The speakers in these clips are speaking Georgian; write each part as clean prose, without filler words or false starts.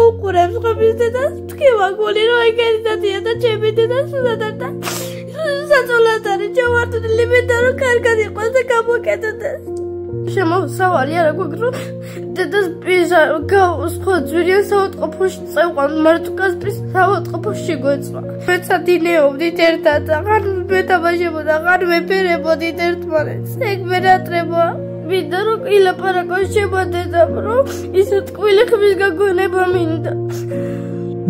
უყურებს ხმის დედას თქვა გული რომ ეგეთი დადია და ჩემი დედა სულადარდა საწოლად არის ჯავარდული მინდა რომ კარგად იყოს და გამოკეთდეს შემოსავალი არა გვაქვს რომ დედას პიზა გავს ხო ძვირიან საავადმყოფოში წევყვან მარტუკას პიზ საავადმყოფოში გვეწვა მეცა დინეობდით ერთად აღარ მეთამაშებოდა აღარ მეფერებოდით ერთმანეთს ეგ მერატრება მინდა რომ ილაპარაკოს შემოდედამ რომ ისე ტკბილი ხმის გაგონება მინდა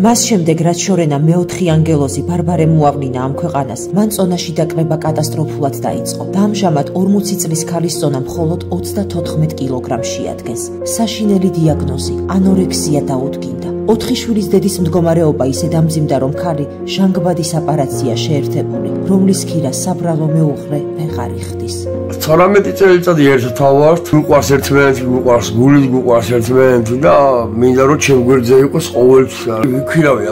მას შემდეგ რაც შორენა მეოთხე ანგელოზი ბარბარემ უავლინა ამ ქვეყანას მან წონაში დაკრება კატასტროფულად დაიწყო და ამჟამად 40 წლის ქალის წონა მხოლოდ 34 კილოგრამს შეადგენს საშინელი დიაგნოზი ანორექსია დაუდგინდა 4 შვილის დედის მდგომარეობა ისე დამძიმდა რომ ქალი ჟანგბადის აპარატია შეერთებული რომლის ქირა საბრალო მეუღლე ვეღარ იხდის 18 წელიწადი ერთად ვართ გვიყვარს ერთმანეთი გვიყვარს გული გვიყვარს ერთმანეთი და მინდა რომ ჩემ გვერდზე იყოს ყოველთვის ვიქირავი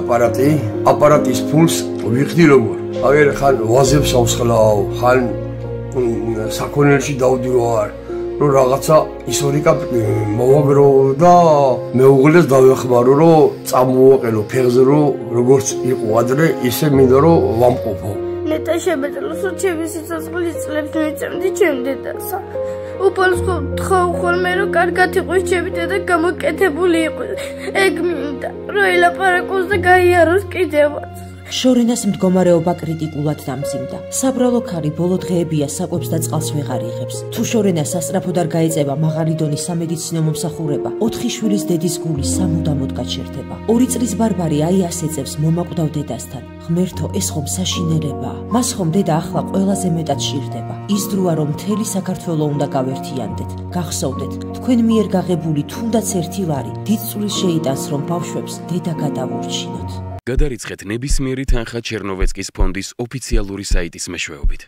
აპარატის ფულს ვიხდი როგორ აღარ ხან ვაზებს ავსხლავ ხან საქონელში დავდივარ რომ რაღაცა ისტორიკა მოვაგრო და მეუღლეს დავეხმარო რომ წამოვაყენო ფეხზე რომ როგორც იყო ადრე ისე მინდა რომ ვამყოფო ნეტა შემეძლოს რომ ჩემი სიცოცხლის წლებს მივიწევდი ჩემ დედასა უფალს ხომ ხოლმე რომ კარგად იყოს ჩემი დედა გამოკეთებული იყოს ეგ მინდა რომ ელაპარაკოს და გაიაროს კიდევაც შორენას მდგომარეობა კრიტიკულად დამძიმდა. საბრალო ქალი ბოლო დღეებია საკვებს და წყალს ვეღარ იღებს. თუ შორენას სასწრაფოდ არ გაეწევა მაღალი დონის სამედიცინო მომსახურება, 4 შვილის დედის გული სამუდამოდ გაჩერდება. 2 წლის ბარბარე აი ასე წევს მომაკვდავ დედასთან. ღმერთო, ეს ხომ საშინელებაა. მას ხომ დედა ახლა ყველაზე მეტად სჭირდება. ის დროა რომ მთელი საქართველო უნდა გავერთიანდეთ. გახსოვდეთ, თქვენ მიერ გაღებული თუნდაც ერთი ლარი დიდ წვლილს შეიტანს რომ ბავშვებს დედა გადავურჩინოთ. გადარიცხეთ ნებისმიერი თანხა ჩერნოვეცკის ფონდის ოფიციალური საიტის მეშვეობით.